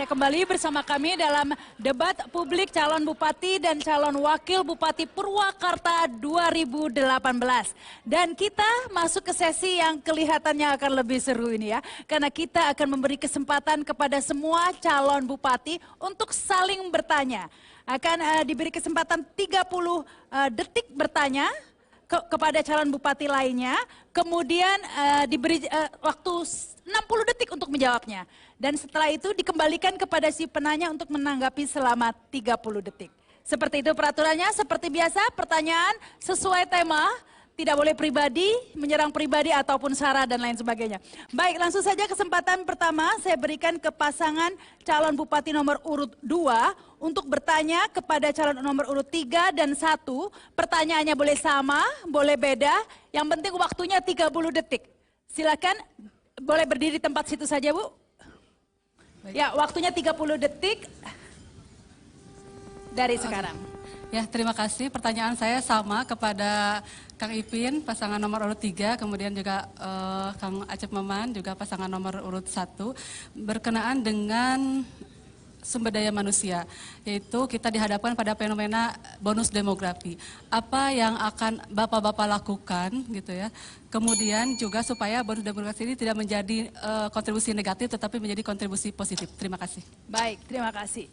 Anda kembali bersama kami dalam debat publik calon bupati dan calon wakil bupati Purwakarta 2018. Dan kita masuk ke sesi yang kelihatannya akan lebih seru ini ya. Karena kita akan memberi kesempatan kepada semua calon bupati untuk saling bertanya. Akan diberi kesempatan 30 detik bertanya kepada calon bupati lainnya, kemudian diberi waktu 60 detik untuk menjawabnya. Dan setelah itu dikembalikan kepada si penanya untuk menanggapi selama 30 detik. Seperti itu peraturannya, seperti biasa pertanyaan sesuai tema, tidak boleh pribadi, menyerang pribadi ataupun sara dan lain sebagainya. Baik, langsung saja kesempatan pertama saya berikan ke pasangan calon bupati nomor urut 2 untuk bertanya kepada calon nomor urut 3 dan 1. Pertanyaannya boleh sama, boleh beda, yang penting waktunya 30 detik. Silakan, boleh berdiri di tempat situ saja Bu. Ya, waktunya 30 detik dari sekarang. Ya, terima kasih. Pertanyaan saya sama kepada Kang Ipin, pasangan nomor urut 3, kemudian juga Kang Acep Maman, juga pasangan nomor urut 1, berkenaan dengan sumber daya manusia, yaitu kita dihadapkan pada fenomena bonus demografi. Apa yang akan Bapak-Bapak lakukan gitu ya, kemudian juga supaya bonus demografi ini tidak menjadi kontribusi negatif tetapi menjadi kontribusi positif. Terima kasih. Baik, terima kasih.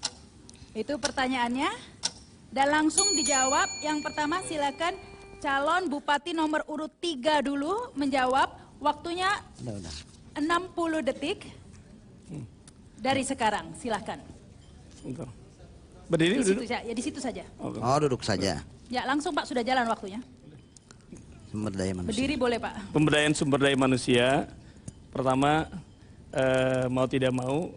Itu pertanyaannya dan langsung dijawab. Yang pertama silakan calon bupati nomor urut 3 dulu menjawab. Waktunya 60 detik dari sekarang, silakan. Berdiri di duduk? situ, ya di situ saja. Oh, duduk saja. Ya langsung Pak, sudah jalan waktunya. Sumber daya manusia. Berdiri boleh Pak. Pemberdayaan sumber daya manusia. Pertama, mau tidak mau,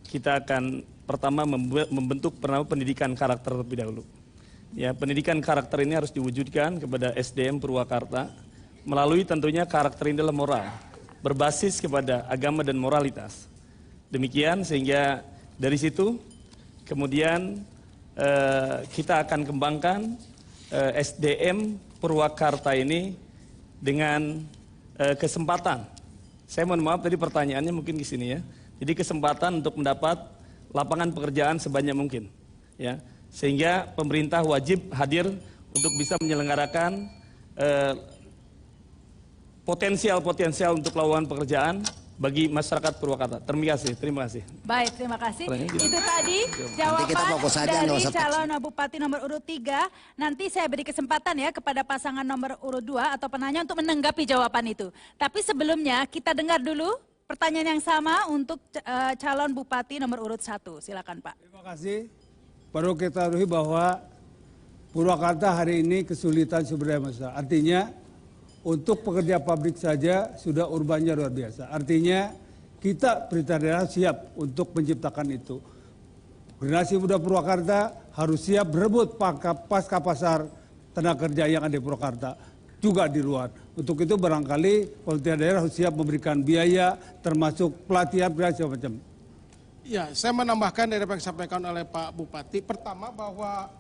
kita akan pertama membentuk pendidikan karakter terlebih dahulu. Ya, pendidikan karakter ini harus diwujudkan kepada SDM Purwakarta melalui tentunya karakter ini adalah moral, berbasis kepada agama dan moralitas. Demikian sehingga dari situ kemudian kita akan kembangkan SDM Purwakarta ini dengan kesempatan. Saya mohon maaf tadi pertanyaannya mungkin di sini ya. Jadi kesempatan untuk mendapat lapangan pekerjaan sebanyak mungkin, ya, sehingga pemerintah wajib hadir untuk bisa menyelenggarakan potensial untuk lowongan pekerjaan bagi masyarakat Purwakarta. Terima kasih. Baik, terima kasih. Gitu. Itu tadi jawaban dari calon bupati nomor urut 3. Nanti saya beri kesempatan ya kepada pasangan nomor urut 2 atau penanya untuk menanggapi jawaban itu. Tapi sebelumnya kita dengar dulu pertanyaan yang sama untuk calon bupati nomor urut 1. Silakan Pak. Terima kasih. Perlu kita ketahui bahwa Purwakarta hari ini kesulitan sumber daya manusia. Artinya untuk pekerja pabrik saja sudah urbannya luar biasa. Artinya kita pemerintah daerah siap untuk menciptakan itu. Generasi muda Purwakarta harus siap berebut pasca pasar tenaga kerja yang ada di Purwakarta. Juga di luar. Untuk itu barangkali pemerintah daerah harus siap memberikan biaya termasuk pelatihan segala macam. Ya, saya menambahkan dari apa yang disampaikan oleh Pak Bupati. Pertama bahwa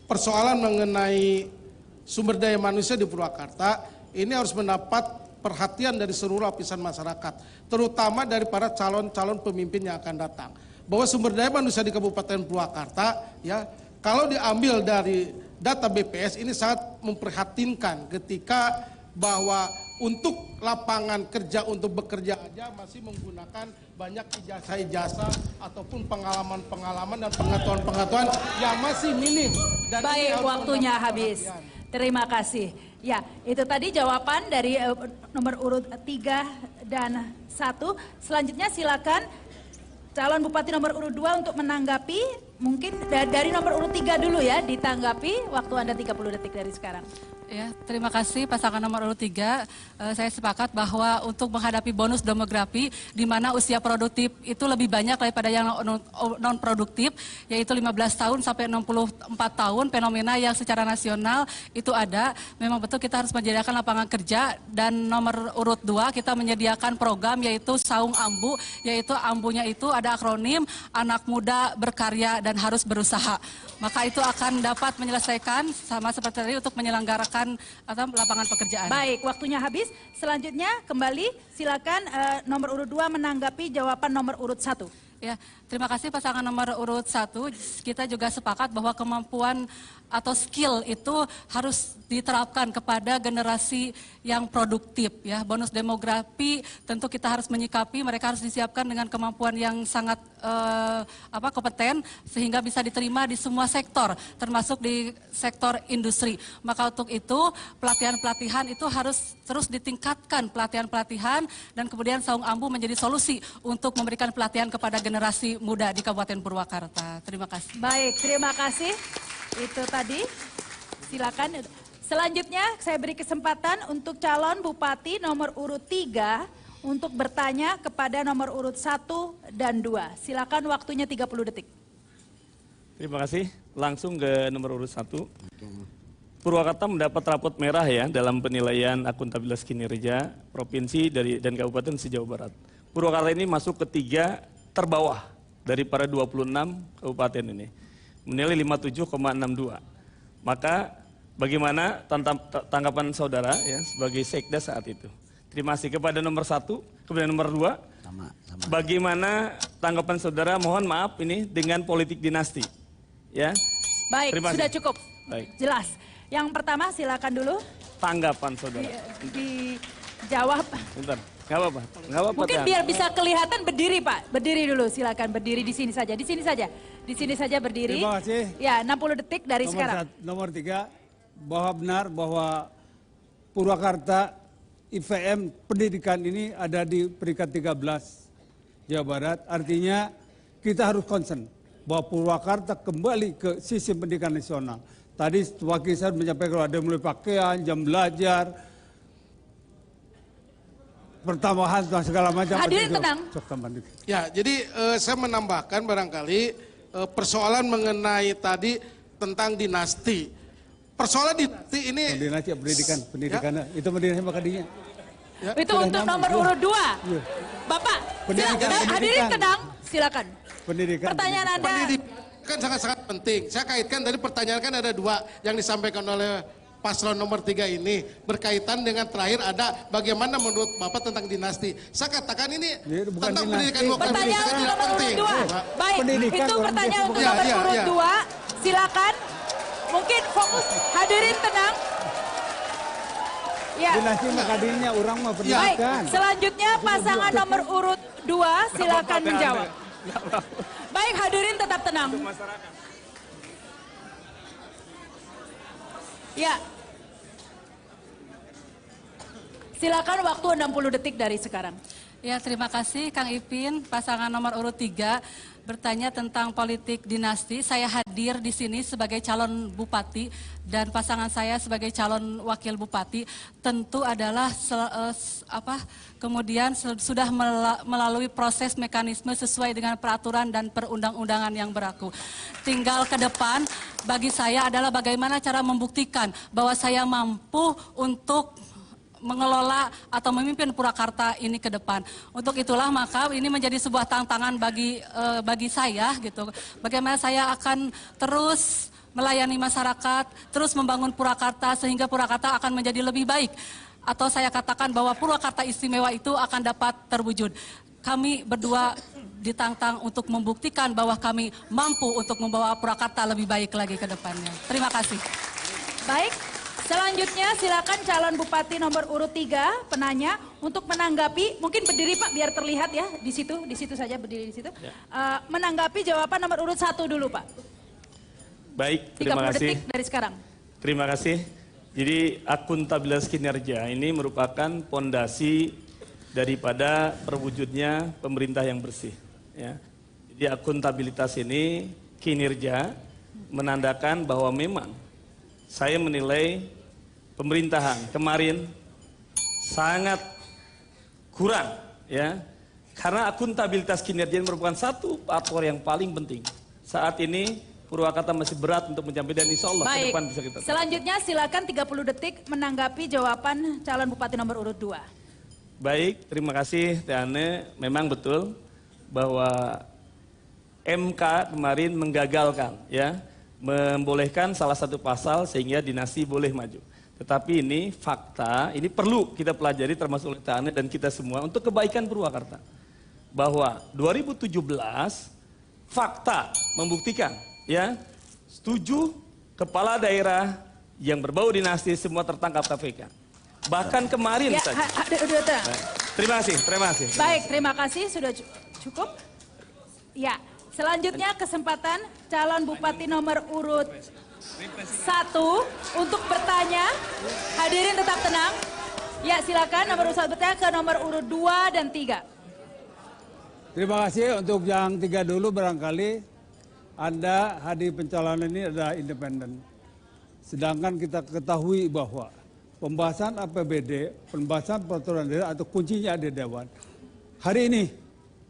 persoalan mengenai sumber daya manusia di Purwakarta ini harus mendapat perhatian dari seluruh lapisan masyarakat, terutama dari para calon-calon pemimpin yang akan datang. Bahwa sumber daya manusia di Kabupaten Purwakarta, ya, kalau diambil dari data BPS ini sangat memprihatinkan ketika bahwa untuk lapangan kerja untuk bekerja aja masih menggunakan banyak ijazah-ijazah ataupun pengalaman-pengalaman dan pengetahuan-pengetahuan yang masih minim. Dan baik, waktunya habis. Terima kasih. Ya, itu tadi jawaban dari nomor urut 3 dan 1. Selanjutnya silakan calon bupati nomor urut 2 untuk menanggapi. Mungkin dari nomor urut 3 dulu ya, ditanggapi. Waktu Anda 30 detik dari sekarang. Ya, terima kasih pasangan nomor urut 3. Saya sepakat bahwa untuk menghadapi bonus demografi di mana usia produktif itu lebih banyak daripada yang non produktif, yaitu 15 tahun sampai 64 tahun, fenomena yang secara nasional itu ada. Memang betul kita harus menyediakan lapangan kerja, dan nomor urut 2 kita menyediakan program yaitu Saung Ambu, yaitu ambunya itu ada akronim anak muda berkarya dan harus berusaha. Maka itu akan dapat menyelesaikan sama seperti tadi untuk menyelenggarakan atau lapangan pekerjaan. Baik, waktunya habis. Selanjutnya kembali silakan nomor urut 2 menanggapi jawaban nomor urut 1. Ya, terima kasih pasangan nomor urut 1. Kita juga sepakat bahwa kemampuan atau skill itu harus diterapkan kepada generasi yang produktif ya. Bonus demografi tentu kita harus menyikapi, mereka harus disiapkan dengan kemampuan yang sangat kompeten sehingga bisa diterima di semua sektor, termasuk di sektor industri. Maka untuk itu pelatihan-pelatihan itu harus terus ditingkatkan, pelatihan-pelatihan, dan kemudian Saung Ambu menjadi solusi untuk memberikan pelatihan kepada generasi muda di Kabupaten Purwakarta. Terima kasih. Baik, terima kasih. Itu tadi. Silakan. Selanjutnya saya beri kesempatan untuk calon bupati nomor urut 3 untuk bertanya kepada nomor urut 1 dan 2. Silakan, waktunya 30 detik. Terima kasih. Langsung ke nomor urut 1. Purwakarta mendapat rapot merah ya dalam penilaian akuntabilitas kinerja provinsi dan kabupaten se-Jawa Barat. Purwakarta ini masuk ketiga terbawah dari para 26 kabupaten ini. Menilai 57,62. Maka bagaimana tanggapan saudara ya sebagai sekda saat itu? Terima kasih. Kepada nomor 1, kepada nomor 2. Sama. Bagaimana tanggapan saudara? Mohon maaf ini dengan politik dinasti. Ya. Baik, Terima sudah kasih. cukup. Baik. Jelas. Yang pertama silakan dulu Tanggapan saudara. dijawab. Bentar. Nggak apa-apa. Nggak apa-apa. Mungkin Tian. biar bisa kelihatan berdiri Pak. Berdiri dulu, silakan berdiri di sini saja. Di sini saja. Di sini saja berdiri. Terima kasih. Ya, 60 detik dari sekarang. Nomor 3, bahwa benar bahwa Purwakarta IPM pendidikan ini ada di peringkat 13 Jawa Barat. Artinya kita harus concern bahwa Purwakarta kembali ke sistem pendidikan nasional. Tadi wakil saya menyampaikan ada mulai pakaian, jam belajar, pertambahan segala macam. Hadirin tenang. Ya, jadi saya menambahkan barangkali persoalan mengenai tadi tentang dinasti. Persoalan dinasti ini Dinasti pendidikan, itu pendidikan makadinya. Itu untuk nomor urut 2. Iya. Bapak, Pendidikan, silakan. Hadirin pendidikan. tenang, silakan. Pendidikan. Pertanyaan Anda. pendidikan kan sangat-sangat penting. Saya kaitkan tadi pertanyaan kan ada 2 yang disampaikan oleh paslon nomor 3 ini berkaitan dengan terakhir ada bagaimana menurut Bapak tentang dinasti. Saya katakan ini Bukan tentang dinasti. pendidikan lokal Pertanyaan pendidikan untuk tidak nomor urut penting. 2. Pak. Baik, Pendidikan itu orang pertanyaan untuk biasa. nomor Ya, urut ya. 2. Silakan. Mungkin fokus. Hadirin tenang. Ya. Dinasti makadinya orang mah Baik, pendidikan. selanjutnya pasangan nomor urut 2 silakan menjawab. Baik, hadirin tetap tenang. Ya. Silakan, waktu 60 detik dari sekarang. Ya, terima kasih Kang Ipin, pasangan nomor urut 3 bertanya tentang politik dinasti. Saya hadir di sini sebagai calon bupati dan pasangan saya sebagai calon wakil bupati tentu adalah kemudian sudah melalui proses mekanisme sesuai dengan peraturan dan perundang-undangan yang berlaku. Tinggal ke depan bagi saya adalah bagaimana cara membuktikan bahwa saya mampu untuk mengelola atau memimpin Purwakarta ini ke depan. Untuk itulah maka ini menjadi sebuah tantangan bagi saya gitu. Bagaimana saya akan terus melayani masyarakat, terus membangun Purwakarta sehingga Purwakarta akan menjadi lebih baik. Atau saya katakan bahwa Purwakarta istimewa itu akan dapat terwujud. Kami berdua ditantang untuk membuktikan bahwa kami mampu untuk membawa Purwakarta lebih baik lagi ke depannya. Terima kasih. Baik. Selanjutnya silakan calon bupati nomor urut 3 penanya untuk menanggapi, mungkin berdiri Pak biar terlihat ya di situ saja berdiri di situ. Ya. Menanggapi jawaban nomor urut 1 dulu Pak. Baik, 30 terima kasih. detik dari sekarang. Terima kasih. Jadi akuntabilitas kinerja ini merupakan pondasi daripada terwujudnya pemerintah yang bersih. Ya. Jadi akuntabilitas ini kinerja menandakan bahwa memang saya menilai pemerintahan kemarin sangat kurang ya. Karena akuntabilitas kinerja ini merupakan satu faktor yang paling penting. Saat ini Purwakarta masih berat untuk mencapai dan insya Allah ke Baik, depan bisa kita. selanjutnya silakan 30 detik menanggapi jawaban calon bupati nomor urut 2. Baik, terima kasih Tiane. Memang betul bahwa MK kemarin menggagalkan ya, membolehkan salah satu pasal sehingga dinasti boleh maju. Tetapi ini fakta, ini perlu kita pelajari termasuk oleh Tiane dan kita semua untuk kebaikan Purwakarta. bahwa 2017 fakta membuktikan ya 7 kepala daerah yang berbau dinasti semua tertangkap KPK. Bahkan kemarin Ya, saja. Terima kasih. Baik, terima kasih sudah cukup. Ya, selanjutnya kesempatan calon bupati nomor urut 1 untuk bertanya. Hadirin tetap tenang. Ya, silakan nomor urut 1 bertanya ke nomor urut 2 dan 3. Terima kasih untuk yang 3 dulu barangkali Anda hadir pencalonan ini adalah independen. Sedangkan kita ketahui bahwa pembahasan APBD, pembahasan peraturan daerah atau kuncinya ada di Dewan. Hari ini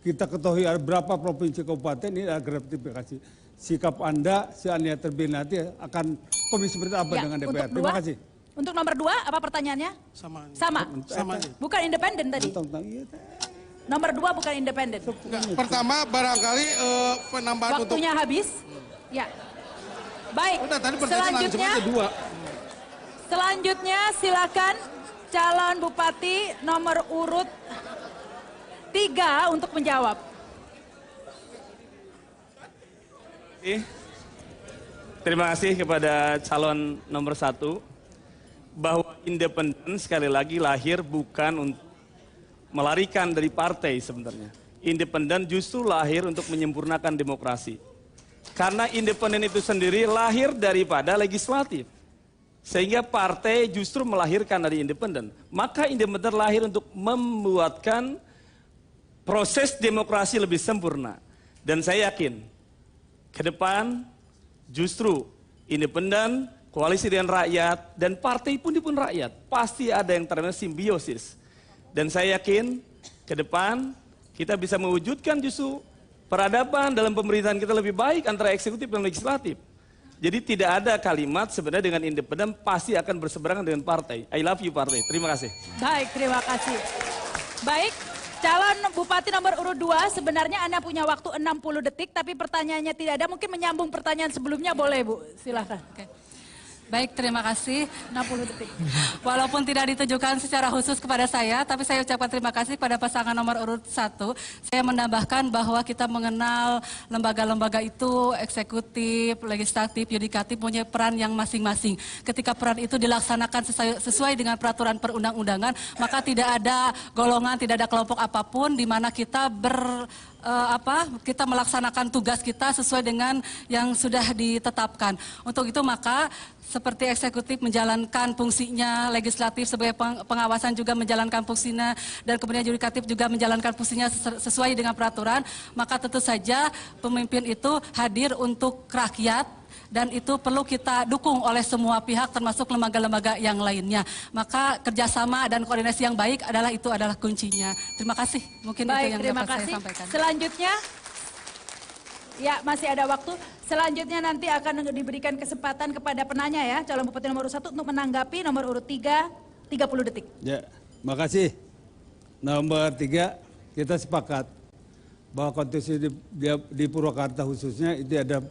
kita ketahui ada berapa provinsi kabupaten ini ada gratifikasi. Sikap Anda seandainya terpilih nanti akan komisi seperti apa dengan DPR. Terima kasih. Untuk nomor 2 apa pertanyaannya? Sama. Bukan independen tadi. Nomor 2 bukan independen. Pertama barangkali penambahan Waktunya habis. Ya. Baik. Udah, tadi pertanyaan langsung aja 2. Selanjutnya silakan calon bupati nomor urut 3 untuk menjawab. Terima kasih kepada calon nomor 1 bahwa independen sekali lagi lahir bukan untuk melarikan dari partai sebenarnya. Independen justru lahir untuk menyempurnakan demokrasi. Karena independen itu sendiri lahir daripada legislatif. Sehingga partai justru melahirkan dari independen. Maka independen lahir untuk membuatkan proses demokrasi lebih sempurna. Dan saya yakin ke depan justru independen, koalisi dengan rakyat, dan partai pun rakyat. Pasti ada yang terjadi simbiosis. Dan saya yakin ke depan kita bisa mewujudkan justru peradaban dalam pemerintahan kita lebih baik antara eksekutif dan legislatif. Jadi tidak ada kalimat sebenarnya dengan independen pasti akan berseberangan dengan partai. I love you partai. Terima kasih. Baik, terima kasih. Baik, calon bupati nomor urut 2 sebenarnya Anda punya waktu 60 detik tapi pertanyaannya tidak ada. Mungkin menyambung pertanyaan sebelumnya boleh Bu, silakan. Oke. Baik, terima kasih. 60 detik. Walaupun tidak ditujukan secara khusus kepada saya, tapi saya ucapkan terima kasih kepada pasangan nomor urut 1. Saya menambahkan bahwa kita mengenal lembaga-lembaga itu, eksekutif, legislatif, yudikatif, punya peran yang masing-masing. Ketika peran itu dilaksanakan sesuai dengan peraturan perundang-undangan, maka tidak ada golongan, tidak ada kelompok apapun di mana kita kita melaksanakan tugas kita sesuai dengan yang sudah ditetapkan. Untuk itu maka seperti eksekutif menjalankan fungsinya, legislatif sebagai pengawasan juga menjalankan fungsinya, dan kemudian yudikatif juga menjalankan fungsinya sesuai dengan peraturan, maka tentu saja pemimpin itu hadir untuk rakyat, dan itu perlu kita dukung oleh semua pihak termasuk lembaga-lembaga yang lainnya. Maka kerjasama dan koordinasi yang baik adalah kuncinya. Terima kasih. Mungkin Baik, itu yang terima dapat kasih. saya sampaikan. Selanjutnya, ya masih ada waktu. Selanjutnya nanti akan diberikan kesempatan kepada penanya ya, calon bupati nomor urut 1 untuk menanggapi nomor urut 3, 30 detik. Ya, makasih. Nomor 3, kita sepakat bahwa konstitusi di Purwakarta khususnya itu ada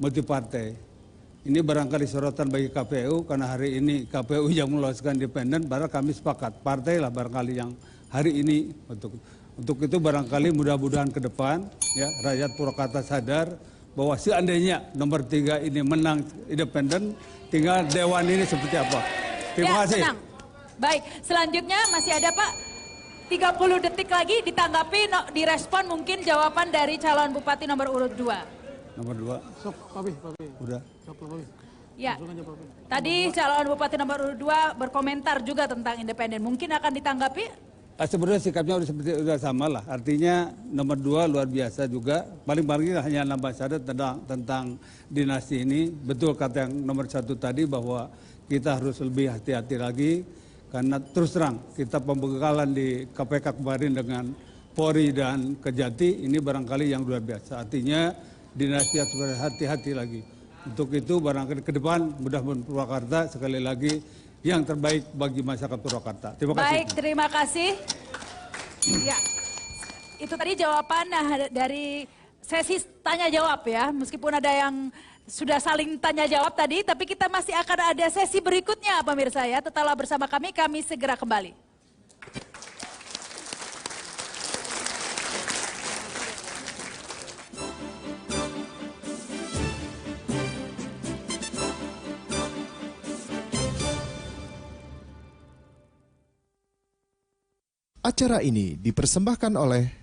multi partai. Ini barangkali sorotan bagi KPU karena hari ini KPU yang meloloskan independen, baru kami sepakat partai lah barangkali yang hari ini untuk itu barangkali mudah-mudahan ke depan ya rakyat Purwakarta sadar bahwa seandainya nomor 3 ini menang independen, tinggal dewan ini seperti apa. Terima kasih. Tenang. Baik, selanjutnya masih ada Pak. 30 detik lagi ditanggapi, direspon mungkin jawaban dari calon bupati nomor urut 2. Nomor 2. Sok, Papi. Udah. Ya, tadi calon bupati nomor urut 2 berkomentar juga tentang independen. Mungkin akan ditanggapi? Sebenarnya sikapnya sudah sama lah. Artinya nomor 2 luar biasa juga. Paling-paling hanya nambah syarat tentang dinasti ini. Betul kata yang nomor 1 tadi bahwa kita harus lebih hati-hati lagi. Karena terus terang kita pembekalan di KPK kemarin dengan Polri dan Kejati ini barangkali yang luar biasa. Artinya dinasti harus berhati-hati lagi. Untuk itu barangkali ke depan mudah-mudahan Purwakarta sekali lagi yang terbaik bagi masyarakat Purwakarta. Terima kasih. Baik, terima kasih. Ya, itu tadi jawaban dari sesi tanya jawab ya. Meskipun ada yang sudah saling tanya jawab tadi, tapi kita masih akan ada sesi berikutnya pemirsa ya. Tetaplah bersama kami segera kembali. Acara ini dipersembahkan oleh